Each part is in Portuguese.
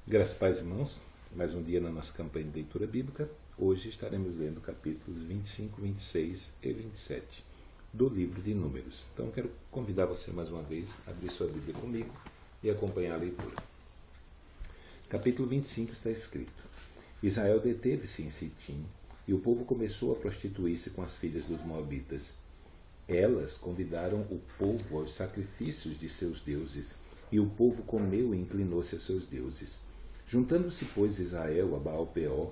Graças a Paz, irmãos, mais um dia na nossa campanha de leitura bíblica. Hoje estaremos lendo capítulos 25, 26 e 27 do livro de Números. Então quero convidar você mais uma vez a abrir sua Bíblia comigo e acompanhar a leitura. Capítulo 25 está escrito: Israel deteve-se em Sitim e o povo começou a prostituir-se com as filhas dos moabitas. Elas convidaram o povo aos sacrifícios de seus deuses, e o povo comeu e inclinou-se a seus deuses. Juntando-se, pois, Israel a Baal-peor,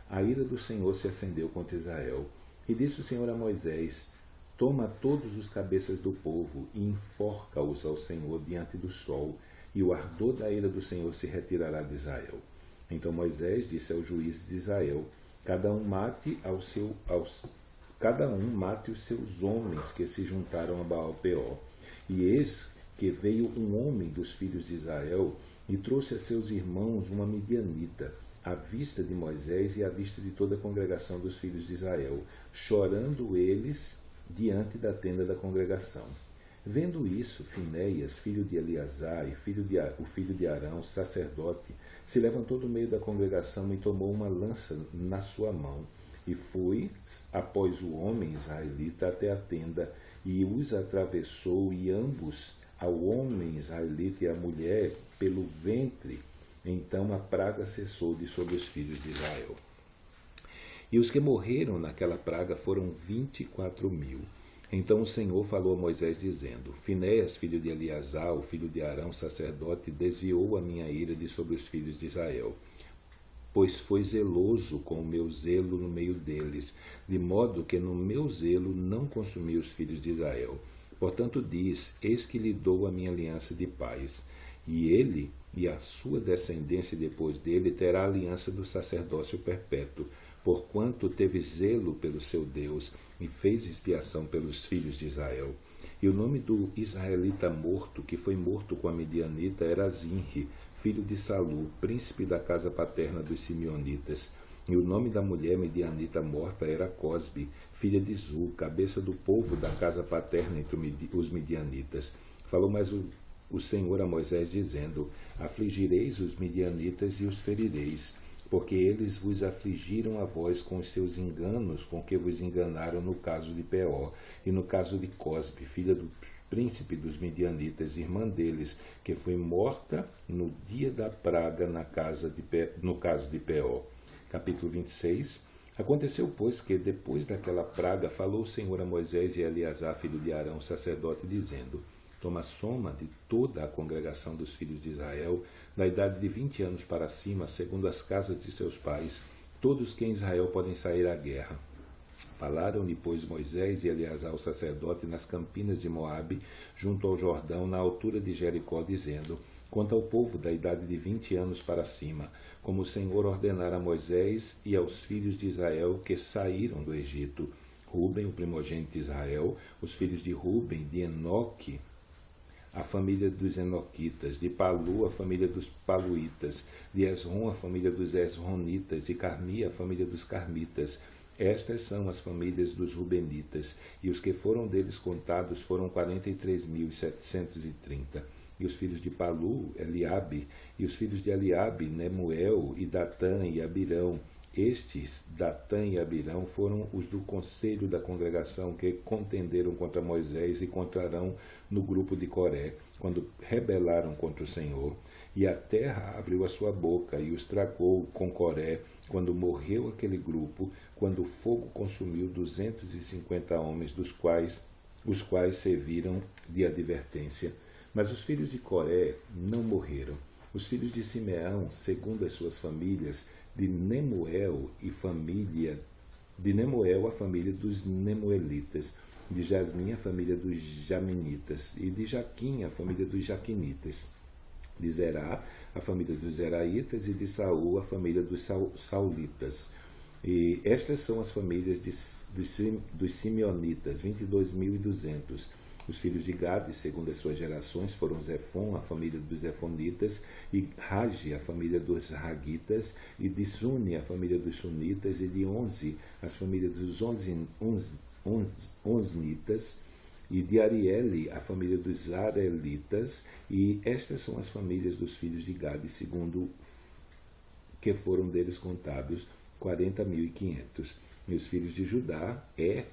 a ira do Senhor se acendeu contra Israel. E disse o Senhor a Moisés: Toma todos os cabeças do povo e enforca-os ao Senhor diante do sol, e o ardor da ira do Senhor se retirará de Israel. Então Moisés disse aos juízes de Israel: Cada um mate os seus homens que se juntaram a Baal-peor. E eis que veio um homem dos filhos de Israel e trouxe a seus irmãos uma midianita, à vista de Moisés e à vista de toda a congregação dos filhos de Israel, chorando eles diante da tenda da congregação. Vendo isso, Finéias, filho de Eleazar, e o filho de Arão, sacerdote, se levantou do meio da congregação e tomou uma lança na sua mão, e foi após o homem israelita até a tenda, e os atravessou, e ambos, ao homem israelita e à mulher, pelo ventre. Então a praga cessou de sobre os filhos de Israel. E os que morreram naquela praga foram 24.000. Então o Senhor falou a Moisés, dizendo: Finéias, filho de Eleazar, o filho de Arão, sacerdote, desviou a minha ira de sobre os filhos de Israel, pois foi zeloso com o meu zelo no meio deles, de modo que no meu zelo não consumi os filhos de Israel. Portanto diz: Eis que lhe dou a minha aliança de paz, e ele e a sua descendência depois dele terá a aliança do sacerdócio perpétuo, porquanto teve zelo pelo seu Deus e fez expiação pelos filhos de Israel. E o nome do israelita morto, que foi morto com a midianita, era Zinri, filho de Salu, príncipe da casa paterna dos simeonitas. E o nome da mulher midianita morta era Cosbe, filha de Zu, cabeça do povo da casa paterna entre os midianitas. Falou mais o Senhor a Moisés, dizendo: Afligireis os midianitas e os ferireis, porque eles vos afligiram a vós com os seus enganos, com que vos enganaram no caso de Peor, e no caso de Cosbe, filha do príncipe dos midianitas, irmã deles, que foi morta no dia da praga no caso de Peor. Capítulo 26. Aconteceu, pois, que depois daquela praga falou o Senhor a Moisés e a Eleazar, filho de Arão, sacerdote, dizendo: Toma soma de toda a congregação dos filhos de Israel, da idade de 20 anos para cima, segundo as casas de seus pais, todos que em Israel podem sair à guerra. Falaram-lhe, pois, Moisés e Eleazar, o sacerdote, nas campinas de Moabe, junto ao Jordão, na altura de Jericó, dizendo: Quanto ao povo da idade de 20 anos para cima, como o Senhor ordenara a Moisés e aos filhos de Israel que saíram do Egito, Ruben, o primogênito de Israel, os filhos de Ruben, de Enoque, a família dos Enoquitas, de Palu, a família dos Paluitas, de Esrom, a família dos Esronitas, de Carmi, a família dos Carmitas. Estas são as famílias dos Rubenitas, e os que foram deles contados foram 43.730. E os filhos de Palu, Eliabe, e os filhos de Eliabe, Nemuel, e Datã, e Abirão. Estes, Datã e Abirão, foram os do conselho da congregação que contenderam contra Moisés e contra Arão no grupo de Coré, quando rebelaram contra o Senhor. E a terra abriu a sua boca e os tragou com Coré, quando morreu aquele grupo, quando o fogo consumiu 250 homens, os quais serviram de advertência. Mas os filhos de Coré não morreram. Os filhos de Simeão, segundo as suas famílias, de Nemuel, a família dos Nemuelitas, de Jasmin, a família dos Jaminitas, e de Jaquim, a família dos Jaquinitas, de Zerá, a família dos Zeraitas, e de Saul, a família dos Saulitas. E estas são as famílias dos Simeonitas, 22.200. Os filhos de Gade, segundo as suas gerações, foram Zefon, a família dos Zefonitas, e Ragi, a família dos Ragitas, e de Suni, a família dos Sunitas, e de Onze, as famílias dos Onznitas, e de Arieli, a família dos Arelitas, e estas são as famílias dos filhos de Gade, segundo que foram deles contados 40.500. E os filhos de Judá, e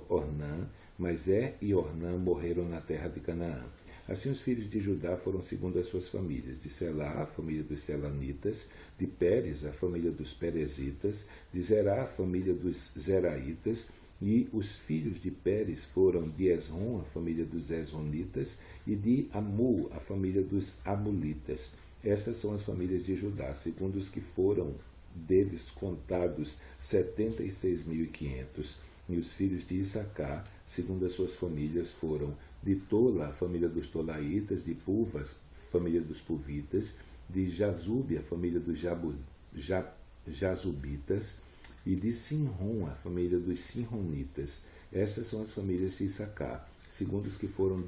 Ornã, mas e Ornã morreram na terra de Canaã. Assim os filhos de Judá foram segundo as suas famílias: de Selá, a família dos Selanitas; de Pérez, a família dos Perezitas; de Zerá, a família dos Zeraitas. E os filhos de Pérez foram de Esrom, a família dos Esronitas; e de Amul, a família dos Amulitas. Estas são as famílias de Judá, segundo os que foram deles contados 76.500. E os filhos de Issacar, segundo as suas famílias, foram de Tola, a família dos Tolaitas; de Puvas, família dos Puvitas; de Jazube, a família dos Jazubitas; e de Sinrom, a família dos Sinronitas. Estas são as famílias de Issacar, segundo os que foram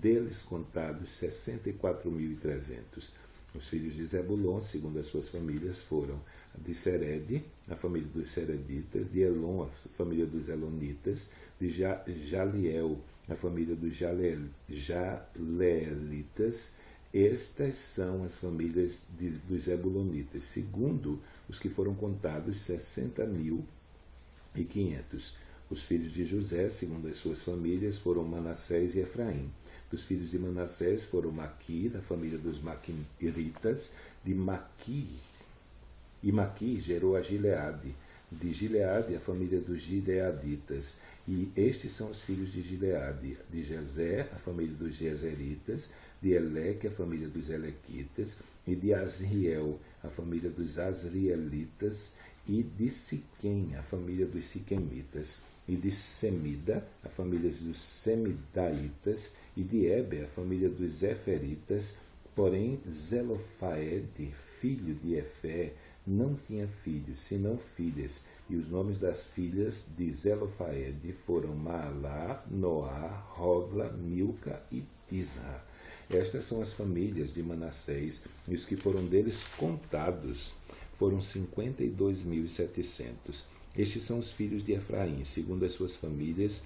deles contados 64.300. Os filhos de Zebulon, segundo as suas famílias, foram de Sered, a família dos Sereditas; de Elon, a família dos Elonitas; de Jaliel, a família dos Jaleelitas. Estas são as famílias dos Zebulonitas, segundo os que foram contados 60.500. Os filhos de José, segundo as suas famílias, foram Manassés e Efraim. Dos filhos de Manassés foram Maqui, da família dos Maquiritas; de Maqui, e Maqui gerou a Gileade; de Gileade, a família dos Gileaditas. E estes são os filhos de Gileade: de Jezé, a família dos Jezeritas; de Eleque, a família dos Elequitas; e de Asriel, a família dos Asrielitas; e de Siquém, a família dos Siquemitas; e de Semida, a família dos Semidaitas; e de Eber, a família dos Eferitas. Porém, Zelofaede, filho de Efé, não tinha filhos, senão filhas, e os nomes das filhas de Zelofaede foram Maalá, Noá, Hogla, Milca e Tisra. Estas são as famílias de Manassés, e os que foram deles contados foram 52.700. Estes são os filhos de Efraim, segundo as suas famílias,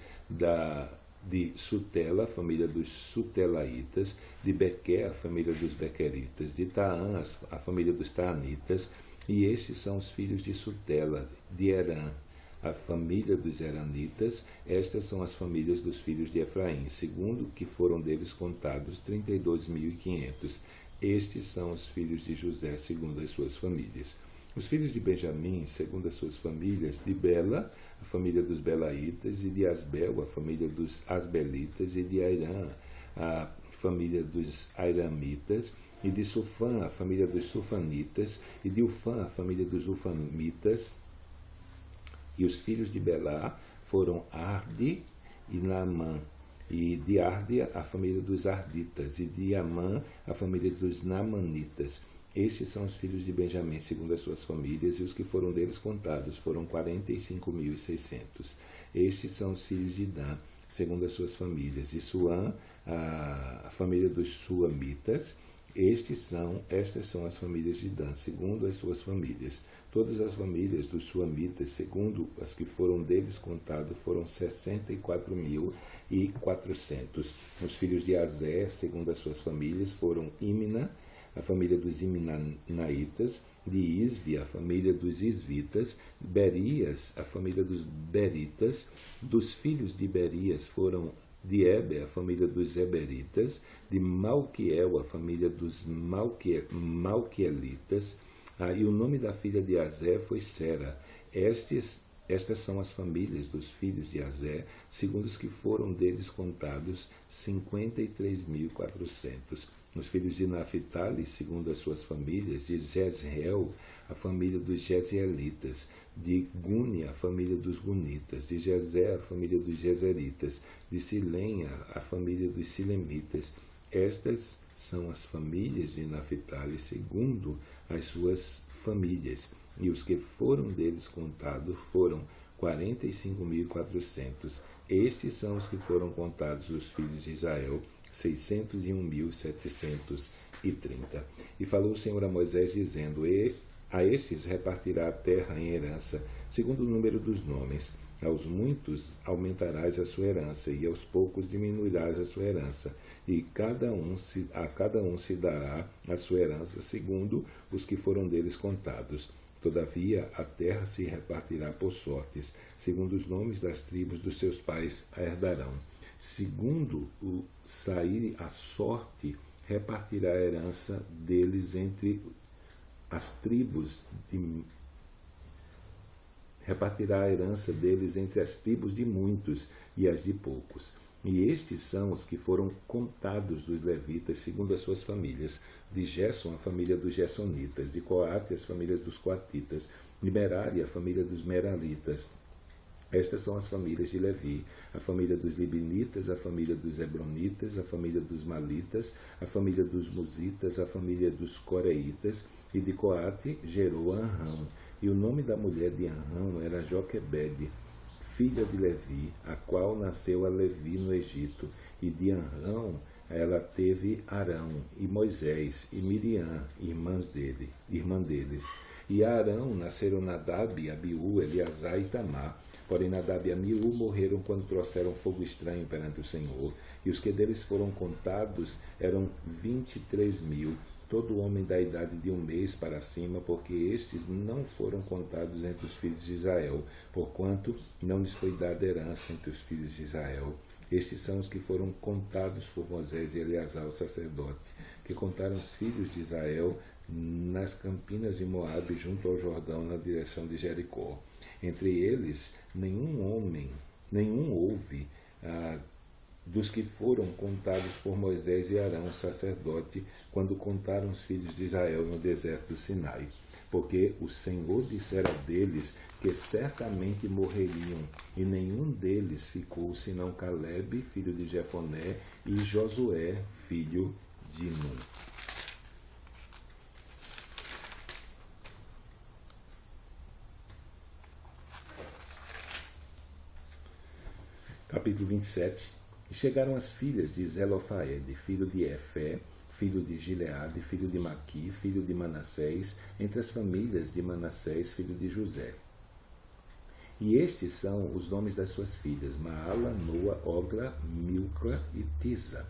de Sutela, a família dos Sutelaitas; de Bequer, a família dos Bequeritas; de Taã, a família dos Taanitas. E estes são os filhos de Sutela, de Herã, a família dos Heranitas. Estas são as famílias dos filhos de Efraim, segundo que foram deles contados 32.500. Estes são os filhos de José, segundo as suas famílias. Os filhos de Benjamim, segundo as suas famílias: de Bela, a família dos Belaitas; e de Asbel, a família dos Asbelitas; e de Airã, a família dos Airamitas; e de Sufã, a família dos Sufanitas; e de Ufã, a família dos Ufamitas. E os filhos de Belá foram Arde e Naamã; e de Arde, a família dos Arditas; e de Amã, a família dos Naamanitas. Estes são os filhos de Benjamim, segundo as suas famílias, e os que foram deles contados foram 45.600. Estes são os filhos de Dan, segundo as suas famílias. De Suã, a família dos Suamitas. Estas são as famílias de Dan, segundo as suas famílias. Todas as famílias dos Suamitas, segundo as que foram deles contados, foram 64.400. Os filhos de Azé, segundo as suas famílias, foram Imna, a família dos Imnaitas; de Isvi, a família dos Isvitas; Berias, a família dos Beritas. Dos filhos de Berias foram de Eber, a família dos Eberitas; de Malquiel, a família dos Malquielitas. E o nome da filha de Azé foi Sera. Estas são as famílias dos filhos de Azé, segundo os que foram deles contados, 53.400. Os filhos de Naphtali, segundo as suas famílias: de Jezreel, a família dos Jezreelitas; de Guni, a família dos Gunitas; de Jezer, a família dos Jezeritas; de Silém, a família dos Silemitas. Estas são as famílias de Naphtali, segundo as suas famílias. E os que foram deles contados foram 45.400. Estes são os que foram contados dos filhos de Israel, 601.730. E falou o Senhor a Moisés, dizendo: a estes repartirá a terra em herança, segundo o número dos nomes. Aos muitos aumentarás a sua herança, e aos poucos diminuirás a sua herança. e a cada um se dará a sua herança segundo os que foram deles contados. Todavia, a terra se repartirá por sortes, segundo os nomes das tribos dos seus pais a herdarão. Segundo o sair a sorte, repartirá a herança deles entre as tribos de muitos e as de poucos. E estes são os que foram contados dos levitas segundo as suas famílias: de Gerson, a família dos Gersonitas; de Coate, as famílias dos Coatitas; de Merari, a família dos Meraritas. Estas são as famílias de Levi: a família dos Libinitas, a família dos Hebronitas, a família dos Malitas, a família dos Musitas, a família dos Coreitas. E de Coate gerou Anrão. E o nome da mulher de Anrão era Joquebede, filha de Levi, a qual nasceu a Levi no Egito. E de Anrão ela teve Arão, e Moisés, e Miriam, irmã deles. E a Arão nasceram Nadab, Abiú, Eleazar e Tamar. Porém Nadab e Abiú morreram quando trouxeram fogo estranho perante o Senhor. E os que deles foram contados eram 23.000, todo homem da idade de 1 mês para cima, porque estes não foram contados entre os filhos de Israel, porquanto não lhes foi dada herança entre os filhos de Israel. Estes são os que foram contados por Moisés e Eleazar, o sacerdote, que contaram os filhos de Israel nas campinas de Moabe, junto ao Jordão, na direção de Jericó. Entre eles, nenhum houve dos que foram contados por Moisés e Arão, o sacerdote, quando contaram os filhos de Israel no deserto do Sinai. Porque o Senhor dissera deles que certamente morreriam, e nenhum deles ficou, senão Calebe, filho de Jefoné, e Josué, filho de Nun. Capítulo 27. E chegaram as filhas de Zelofaede, filho de Efé, filho de Gileade, filho de Maqui, filho de Manassés, entre as famílias de Manassés, filho de José. E estes são os nomes das suas filhas: Maala, Noa, Ogla, Milca e Tisa.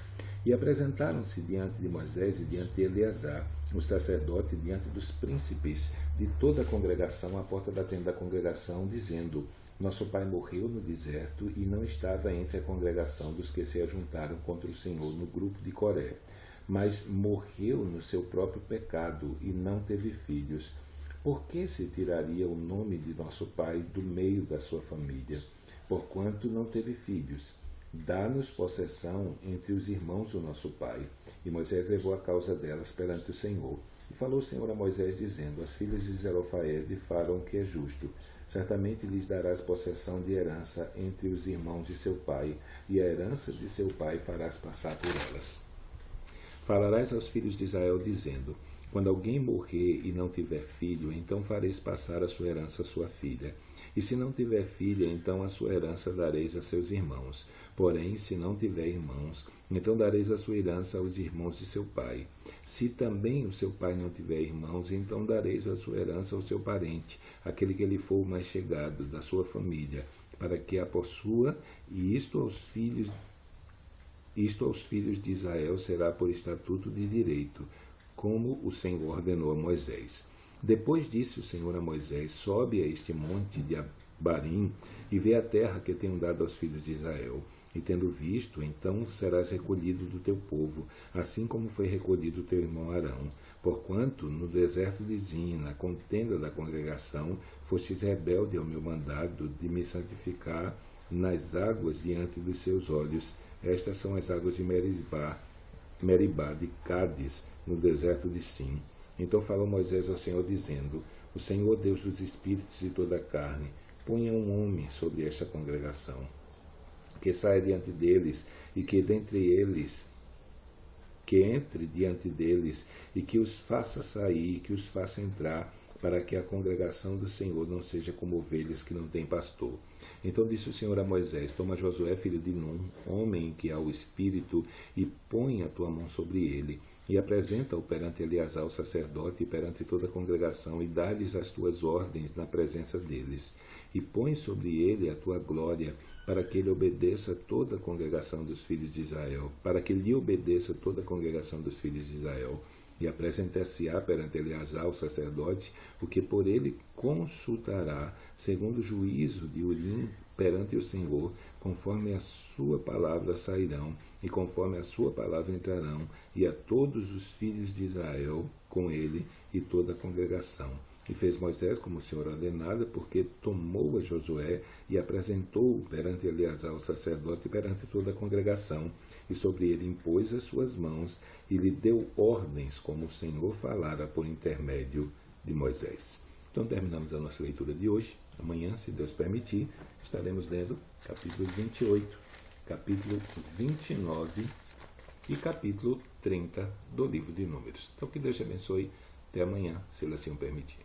E apresentaram-se diante de Moisés e diante de Eleazar, o sacerdote, diante dos príncipes de toda a congregação, à porta da tenda da congregação, dizendo: Nosso pai morreu no deserto e não estava entre a congregação dos que se ajuntaram contra o Senhor no grupo de Coré, mas morreu no seu próprio pecado e não teve filhos. Por que se tiraria o nome de nosso pai do meio da sua família, porquanto não teve filhos? Dá-nos possessão entre os irmãos do nosso pai. E Moisés levou a causa delas perante o Senhor. E falou o Senhor a Moisés, dizendo: As filhas de Zelofaede farão o que é justo. Certamente lhes darás possessão de herança entre os irmãos de seu pai, e a herança de seu pai farás passar por elas. Falarás aos filhos de Israel, dizendo: Quando alguém morrer e não tiver filho, então fareis passar a sua herança à sua filha. E se não tiver filha, então a sua herança dareis a seus irmãos. Porém, se não tiver irmãos, então dareis a sua herança aos irmãos de seu pai. Se também o seu pai não tiver irmãos, então dareis a sua herança ao seu parente, aquele que lhe for o mais chegado da sua família, para que a possua, e isto aos filhos de Israel será por estatuto de direito, como o Senhor ordenou a Moisés. Depois disse o Senhor a Moisés: Sobe a este monte de Abarim e vê a terra que tenho dado aos filhos de Israel. E tendo visto, então serás recolhido do teu povo, assim como foi recolhido o teu irmão Arão. Porquanto, no deserto de Zin, na contenda da congregação, fostes rebelde ao meu mandado de me santificar nas águas diante dos seus olhos. Estas são as águas de Meribá de Cádiz, no deserto de Sim. Então falou Moisés ao Senhor, dizendo: O Senhor, Deus dos espíritos e toda a carne, ponha um homem sobre esta congregação, que saia diante deles, e que entre diante deles, e que os faça sair, e que os faça entrar, para que a congregação do Senhor não seja como ovelhas que não têm pastor. Então disse o Senhor a Moisés: Toma Josué, filho de Nun, homem em que há o Espírito, e põe a tua mão sobre ele. e apresenta-o perante Eleazar o sacerdote e perante toda a congregação, e dá-lhes as tuas ordens na presença deles, e põe sobre ele a tua glória, para que ele obedeça toda a congregação dos filhos de Israel, para que lhe obedeça toda a congregação dos filhos de Israel, e apresentar-se-á perante Eleazar o sacerdote, o que por ele consultará, segundo o juízo de Urim perante o Senhor, conforme a sua palavra sairão, e conforme a sua palavra entrarão, e a todos os filhos de Israel com ele e toda a congregação. E fez Moisés como o Senhor ordenara, porque tomou a Josué e apresentou-o perante Eleazar o sacerdote e perante toda a congregação, e sobre ele impôs as suas mãos e lhe deu ordens, como o Senhor falara por intermédio de Moisés. Então terminamos a nossa leitura de hoje. Amanhã, se Deus permitir, estaremos lendo capítulo 28, capítulo 29 e capítulo 30 do livro de Números. Então que Deus te abençoe. Até amanhã, se Ele assim o permitir.